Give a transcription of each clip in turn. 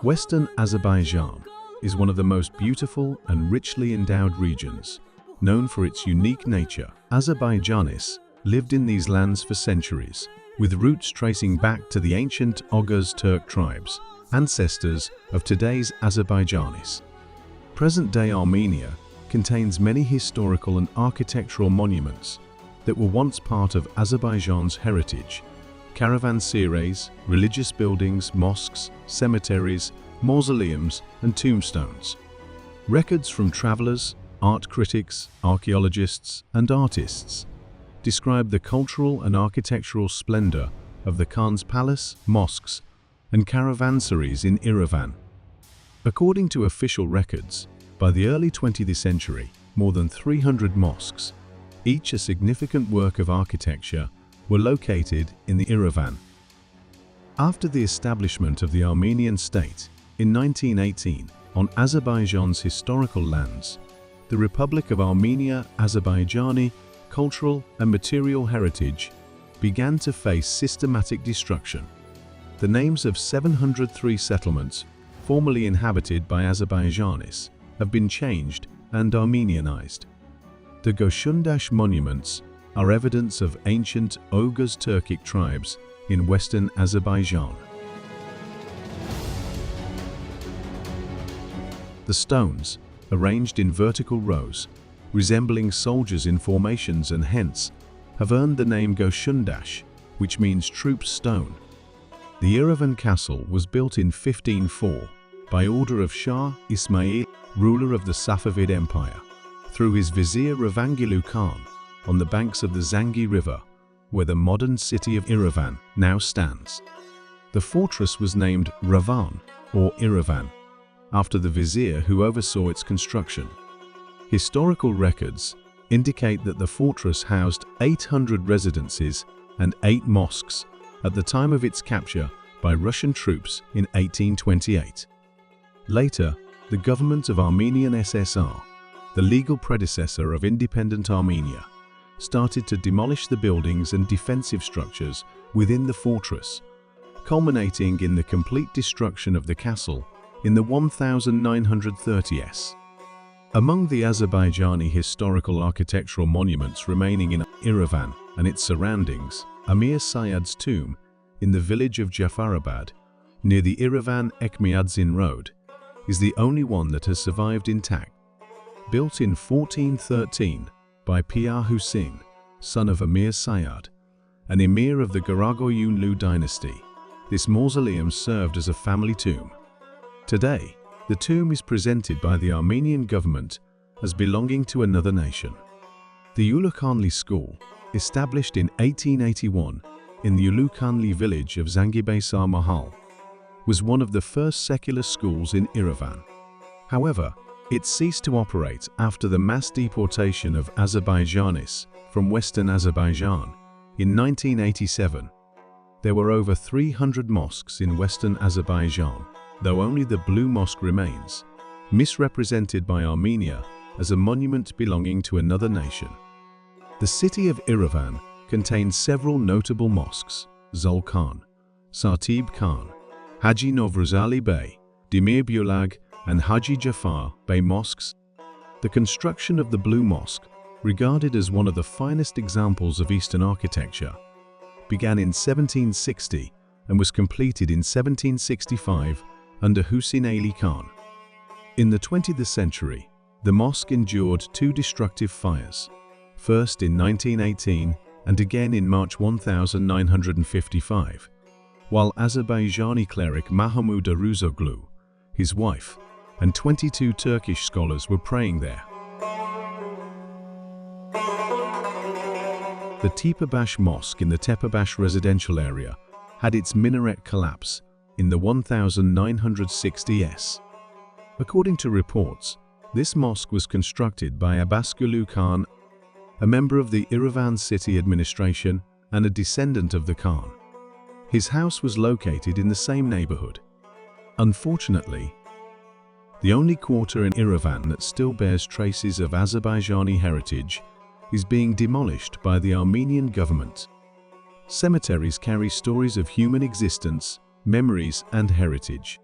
Western Azerbaijan is one of the most beautiful and richly endowed regions, known for its unique nature. Azerbaijanis lived in these lands for centuries, with roots tracing back to the ancient Oghuz Turk tribes, ancestors of today's Azerbaijanis. Present-day Armenia contains many historical and architectural monuments that were once part of Azerbaijan's heritage: caravanserais, religious buildings, mosques, cemeteries, mausoleums, and tombstones. Records from travelers, art critics, archaeologists, and artists describe the cultural and architectural splendor of the Khan's palace, mosques, and caravanserais in Yerevan. According to official records, by the early 20th century, more than 300 mosques, each a significant work of architecture, were located in the Yerevan. After the establishment of the Armenian state in 1918 on Azerbaijan's historical lands, the Republic of Armenia Azerbaijani cultural and material heritage began to face systematic destruction. The names of 703 settlements formerly inhabited by Azerbaijanis have been changed and Armenianized. The Goshundash monuments are evidence of ancient Oghuz Turkic tribes in western Azerbaijan. The stones, arranged in vertical rows, resembling soldiers in formations and hence, have earned the name Goshundash, which means troop stone. The Yerevan castle was built in 1504 by order of Shah Ismail, ruler of the Safavid Empire, through his vizier Ravangelu Khan, on the banks of the Zangi River, where the modern city of Yerevan now stands. The fortress was named Ravan, or Yerevan, after the vizier who oversaw its construction. Historical records indicate that the fortress housed 800 residences and 8 mosques at the time of its capture by Russian troops in 1828. Later, the government of Armenian SSR, the legal predecessor of independent Armenia, started to demolish the buildings and defensive structures within the fortress, culminating in the complete destruction of the castle in the 1930s. Among the Azerbaijani historical architectural monuments remaining in Yerevan and its surroundings, Amir Sayyad's tomb in the village of Jafarabad, near the Yerevan-Ekmiadzin Road, is the only one that has survived intact. Built in 1413 by Piyar Hussein, son of Amir Sayyad, an emir of the Garagoyunlu dynasty, this mausoleum served as a family tomb. Today, the tomb is presented by the Armenian government as belonging to another nation. The Ulukhanli School, established in 1881 in the Ulukhanli village of Zangibaysar Mahal, was one of the first secular schools in Yerevan. However, it ceased to operate after the mass deportation of Azerbaijanis from Western Azerbaijan in 1987. There were over 300 mosques in Western Azerbaijan, though only the Blue Mosque remains, misrepresented by Armenia as a monument belonging to another nation. The city of Yerevan contains several notable mosques: Zul Khan, Sartib Khan, Haji Novruzali Bey, Demir Bulag, and Haji Jafar Bey mosques. The construction of the Blue Mosque, regarded as one of the finest examples of Eastern architecture, began in 1760 and was completed in 1765 under Hussein Ali Khan. In the 20th century, the mosque endured 2 destructive fires, first in 1918 and again in March 1955, while Azerbaijani cleric Mahmud Aruzoglu, his wife, and 22 Turkish scholars were praying there. The Tepebash Mosque in the Tepebash residential area had its minaret collapse in the 1960s. According to reports, this mosque was constructed by Abbasgulu Khan, a member of the Yerevan city administration and a descendant of the Khan. His house was located in the same neighborhood. Unfortunately, the only quarter in Yerevan that still bears traces of Azerbaijani heritage is being demolished by the Armenian government. Cemeteries carry stories of human existence, memories, and heritage.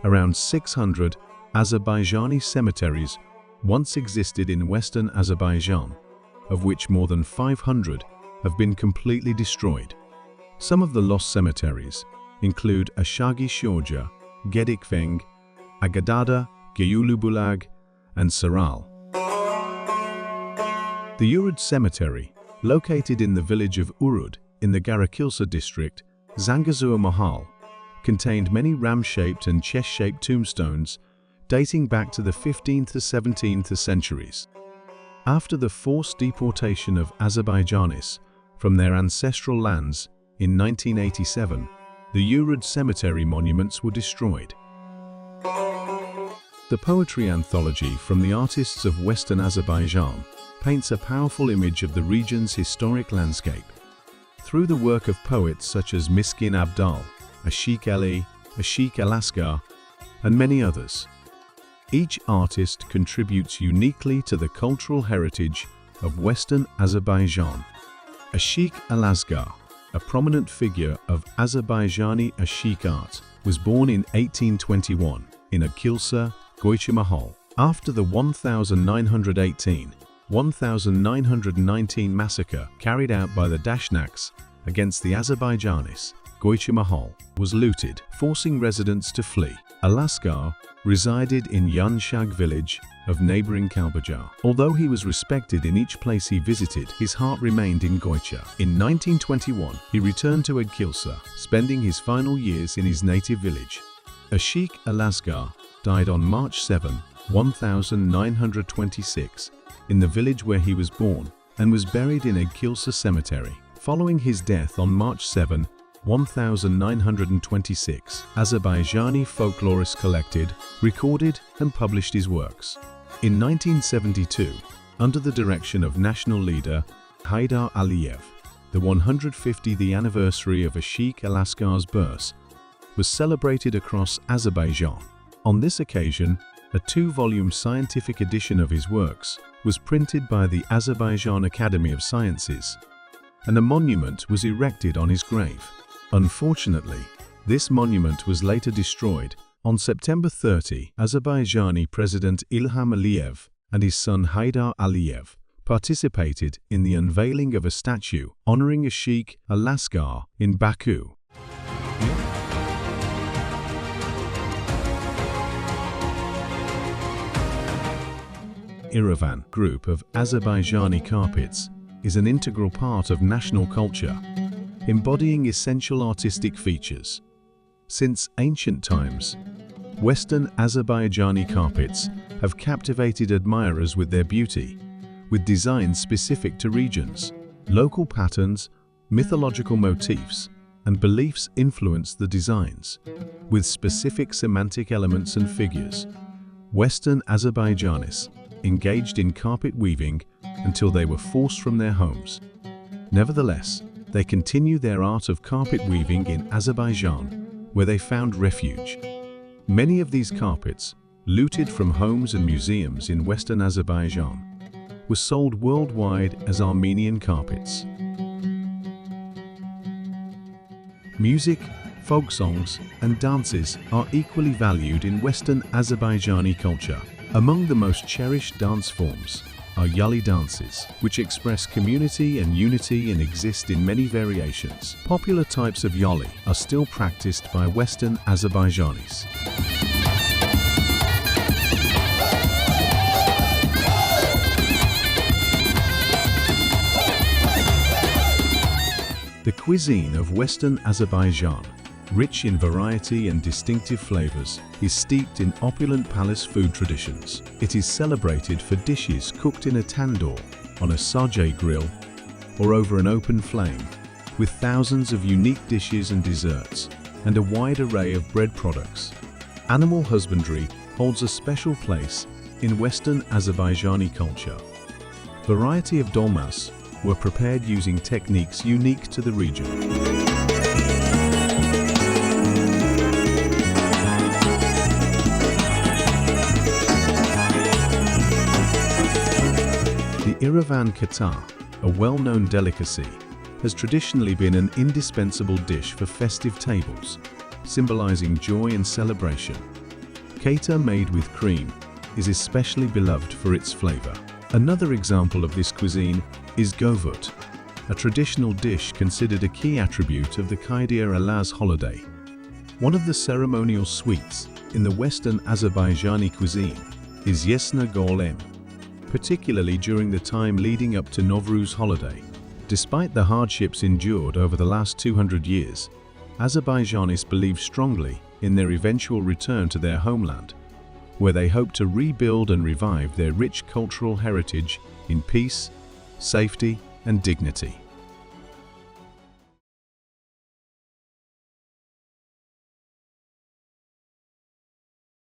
Around 600 Azerbaijani cemeteries once existed in western Azerbaijan, of which more than 500 have been completely destroyed. Some of the lost cemeteries include Ashagi Shorja, Gedikveng, Agadada, Geyulubulag, and Saral. The Urud Cemetery, located in the village of Urud in the Garakilsa district, Zangezur Mahal, contained many ram-shaped and chest-shaped tombstones dating back to the 15th to 17th centuries. After the forced deportation of Azerbaijanis from their ancestral lands in 1987, the Urud cemetery monuments were destroyed. The poetry anthology from the artists of Western Azerbaijan paints a powerful image of the region's historic landscape. Through the work of poets such as Miskin Abdal, Ashik Ali, Ashik Alaskar, and many others, each artist contributes uniquely to the cultural heritage of Western Azerbaijan. Ashik Alaskar, a prominent figure of Azerbaijani Ashik art, was born in 1821 in Akilsa, Goycha Mahal. After the 1918-1919 massacre carried out by the Dashnaks against the Azerbaijanis, Goycha Mahal was looted, forcing residents to flee. Alaskar resided in Yunshag village of neighboring Kalbajar. Although he was respected in each place he visited, his heart remained in Goycha. In 1921, he returned to Agkilsa, spending his final years in his native village. Ashik Alaskar died on March 7, 1926, in the village where he was born, and was buried in Agkilsa Cemetery. Following his death on March 7, 1926, Azerbaijani folklorists collected, recorded, and published his works. In 1972, under the direction of national leader Haydar Aliyev, the 150th anniversary of Ashik Alaskar's birth was celebrated across Azerbaijan. On this occasion, a 2-volume scientific edition of his works was printed by the Azerbaijan Academy of Sciences, and a monument was erected on his grave. Unfortunately, this monument was later destroyed. On September 30, Azerbaijani President Ilham Aliyev and his son Haydar Aliyev participated in the unveiling of a statue honoring Ashik Alaskar in Baku. Yerevan group of Azerbaijani carpets is an integral part of national culture, embodying essential artistic features. Since ancient times, Western Azerbaijani carpets have captivated admirers with their beauty, with designs specific to regions. Local patterns, mythological motifs, and beliefs influence the designs, with specific semantic elements and figures. Western Azerbaijanis engaged in carpet weaving until they were forced from their homes. Nevertheless, they continue their art of carpet weaving in Azerbaijan, where they found refuge. Many of these carpets, looted from homes and museums in Western Azerbaijan, were sold worldwide as Armenian carpets. Music, folk songs, and dances are equally valued in Western Azerbaijani culture. Among the most cherished dance forms are yali dances, which express community and unity and exist in many variations. Popular types of yali are still practiced by Western Azerbaijanis. The cuisine of Western Azerbaijan, rich in variety and distinctive flavors, is steeped in opulent palace food traditions. It is celebrated for dishes cooked in a tandoor, on a sajay grill, or over an open flame, with thousands of unique dishes and desserts, and a wide array of bread products. Animal husbandry holds a special place in Western Azerbaijani culture. Variety of dolmas were prepared using techniques unique to the region. The Yerevan Katar, a well-known delicacy, has traditionally been an indispensable dish for festive tables, symbolizing joy and celebration. Keita made with cream is especially beloved for its flavor. Another example of this cuisine is govut, a traditional dish considered a key attribute of the Kaidir Alaz holiday. One of the ceremonial sweets in the Western Azerbaijani cuisine is yesna golem, particularly during the time leading up to Novruz holiday. Despite the hardships endured over the last 200 years, Azerbaijanis believe strongly in their eventual return to their homeland, where they hope to rebuild and revive their rich cultural heritage in peace, safety, and dignity.